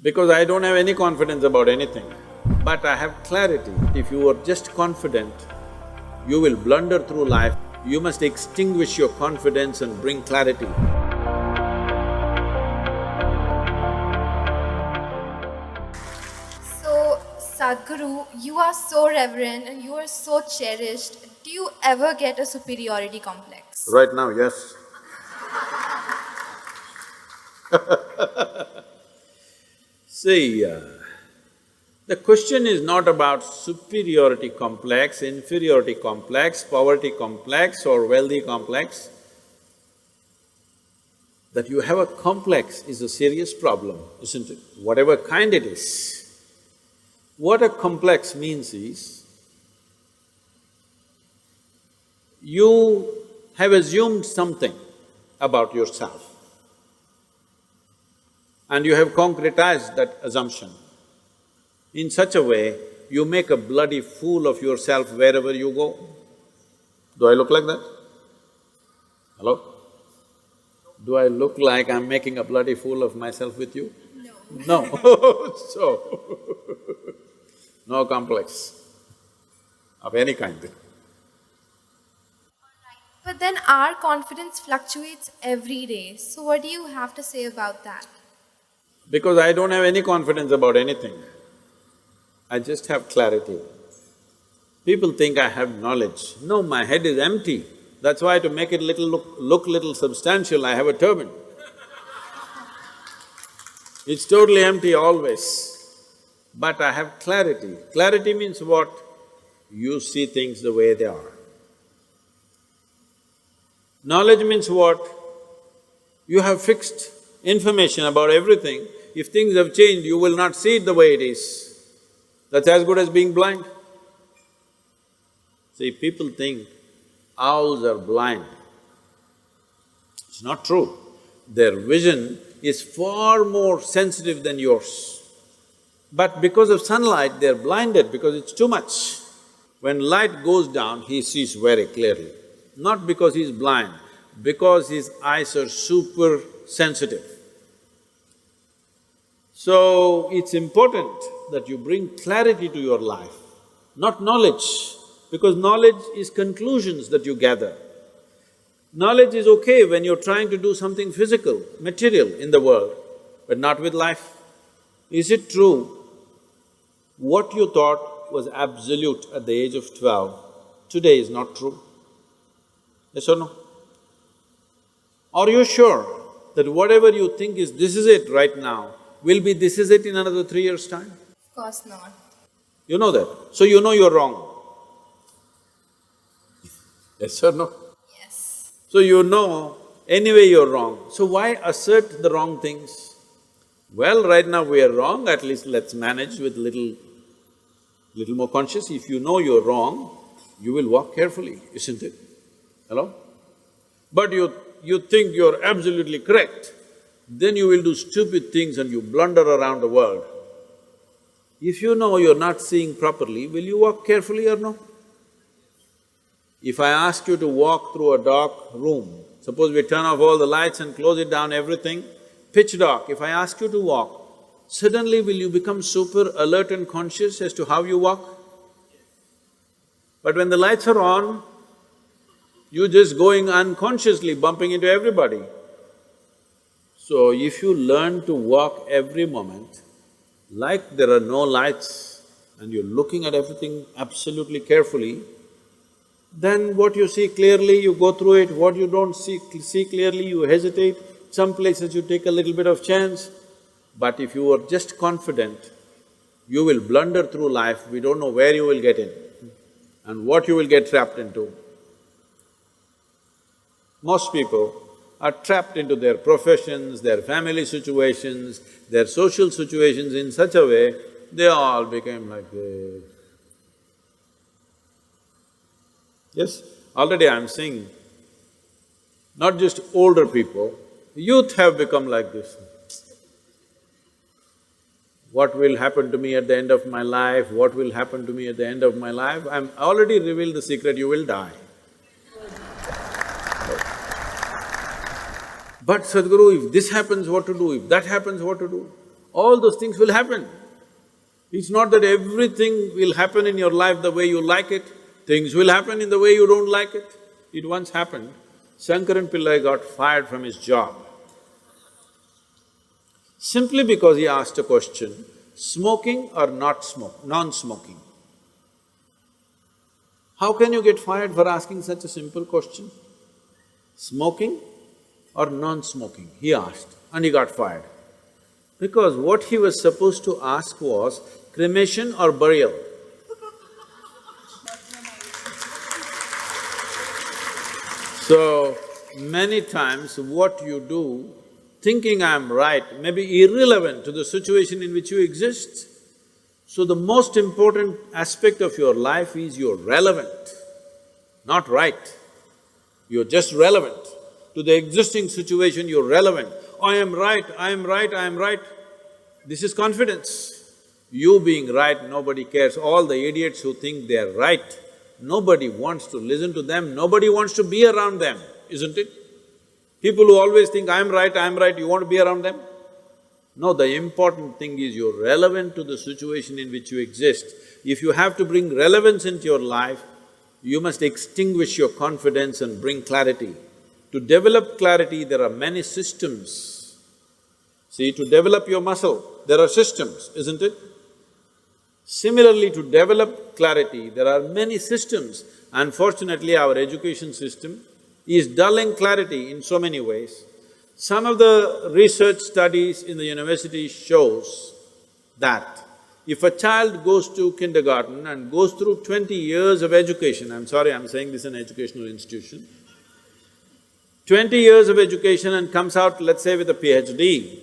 Because I don't have any confidence about anything, but I have clarity. If you are just confident, you will blunder through life. You must extinguish your confidence and bring clarity. So, Sadguru, you are so reverent and you are so cherished. Do you ever get a superiority complex? Right now, yes. See, the question is not about superiority complex, inferiority complex, poverty complex or wealthy complex. That you have a complex is a serious problem, isn't it? Whatever kind it is. What a complex means is, you have assumed something about yourself and you have concretized that assumption. In such a way, you make a bloody fool of yourself wherever you go. Do I look like that? Hello? Do I look like I'm making a bloody fool of myself with you? No. No. So, no complex of any kind. But then our confidence fluctuates every day. So, what do you have to say about that? Because I don't have any confidence about anything, I just have clarity. People think I have knowledge. No, my head is empty. That's why to make it look little substantial, I have a turban. It's totally empty always. But I have clarity. Clarity means what? You see things the way they are. Knowledge means what? You have fixed information about everything. If things have changed, you will not see it the way it is. That's as good as being blind. See, people think owls are blind. It's not true. Their vision is far more sensitive than yours. But because of sunlight, they're blinded because it's too much. When light goes down, he sees very clearly. Not because he's blind, because his eyes are super sensitive. So, it's important that you bring clarity to your life, not knowledge, because knowledge is conclusions that you gather. Knowledge is okay when you're trying to do something physical, material in the world, but not with life. Is it true what you thought was absolute at the age of 12, today is not true? Yes or no? Are you sure that whatever you think is this is it right now, will be this is it in another 3 years' time? Of course not. You know that, so you know you're wrong. Yes or no? Yes. So you know anyway you're wrong, so why assert the wrong things? Well, right now we are wrong, at least let's manage with little more conscious. If you know you're wrong, you will walk carefully, isn't it? Hello? But you think you're absolutely correct, then you will do stupid things and you blunder around the world. If you know you're not seeing properly, will you walk carefully or no? If I ask you to walk through a dark room, suppose we turn off all the lights and close it down, everything, pitch dark, if I ask you to walk, suddenly will you become super alert and conscious as to how you walk? But when the lights are on, you're just going unconsciously, bumping into everybody. So if you learn to walk every moment, like there are no lights and you're looking at everything absolutely carefully, then what you see clearly, you go through it, what you don't see clearly, you hesitate, some places you take a little bit of chance. But if you are just confident, you will blunder through life, we don't know where you will get in and what you will get trapped into. Most people are trapped into their professions, their family situations, their social situations in such a way, they all became like this. Yes, already I'm seeing, not just older people, youth have become like this. What will happen to me at the end of my life? What will happen to me at the end of my life? I already revealed the secret, you will die. But Sadhguru, if this happens, what to do? If that happens, what to do? all those things will happen. It's not that everything will happen in your life the way you like it, things will happen in the way you don't like it. It once happened, Shankaran Pillai got fired from his job simply because he asked a question, smoking or not smoke, non-smoking. How can you get fired for asking such a simple question? Smoking or non-smoking, he asked, and he got fired. Because what he was supposed to ask was cremation or burial. So, many times what you do, thinking I'm right, may be irrelevant to the situation in which you exist. So the most important aspect of your life is you're relevant, not right. You're just relevant. To the existing situation, you're relevant. I am right, I am right, I am right. This is confidence. You being right, nobody cares. All the idiots who think they're right, nobody wants to listen to them, nobody wants to be around them, isn't it? People who always think, I'm right, you want to be around them? No, the important thing is you're relevant to the situation in which you exist. If you have to bring relevance into your life, you must extinguish your confidence and bring clarity. To develop clarity, there are many systems. See, to develop your muscle, there are systems, isn't it? Similarly, to develop clarity, there are many systems. Unfortunately, our education system is dulling clarity in so many ways. Some of the research studies in the university shows that if a child goes to kindergarten and goes through 20 years of education, I'm sorry, I'm saying this is an educational institution, 20 years of education and comes out, let's say, with a PhD,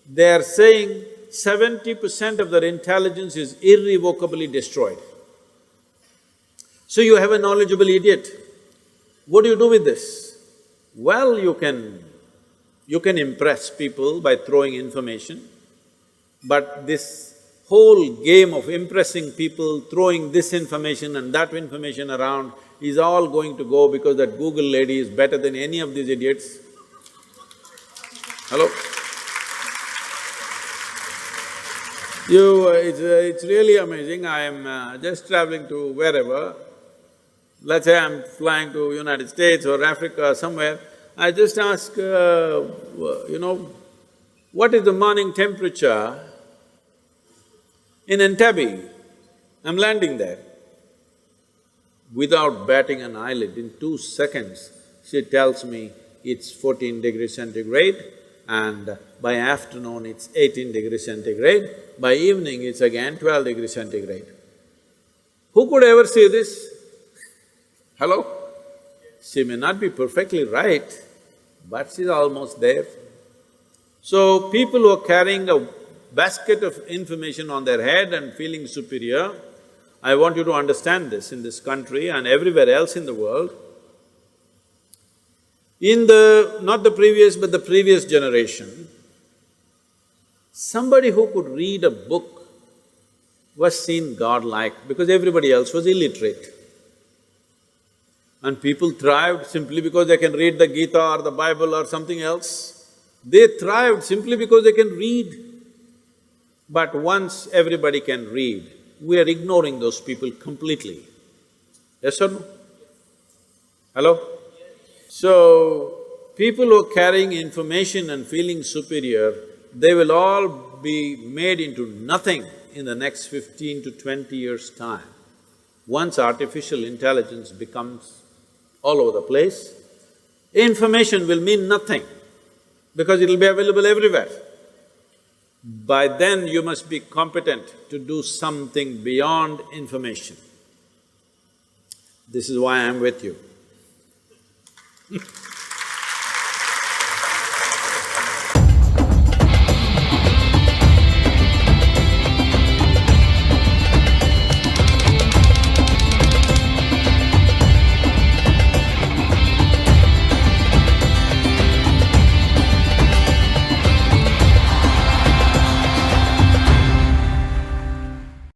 they are saying 70% of their intelligence is irrevocably destroyed. So you have a knowledgeable idiot. What do you do with this? Well, you can impress people by throwing information, but this whole game of impressing people, throwing this information and that information around is all going to go because that Google lady is better than any of these idiots. Hello? It's really amazing. I am just traveling to wherever, let's say I'm flying to United States or Africa or somewhere, I just ask, what is the morning temperature in Entebbe? I'm landing there. Without batting an eyelid, in 2 seconds, she tells me it's 14 degrees centigrade and by afternoon it's 18 degrees centigrade, by evening it's again 12 degrees centigrade. Who could ever see this? Hello? She may not be perfectly right, but she's almost there. So, people who are carrying a basket of information on their head and feeling superior, I want you to understand this in this country and everywhere else in the world. In not the previous but the previous generation, somebody who could read a book was seen godlike because everybody else was illiterate. And people thrived simply because they can read the Gita or the Bible or something else. They thrived simply because they can read. But once everybody can read, we are ignoring those people completely. Yes or no? Hello? So, people who are carrying information and feeling superior, they will all be made into nothing in the next 15 to 20 years' time. Once artificial intelligence becomes all over the place, information will mean nothing because it'll be available everywhere. By then, you must be competent to do something beyond information. This is why I'm with you.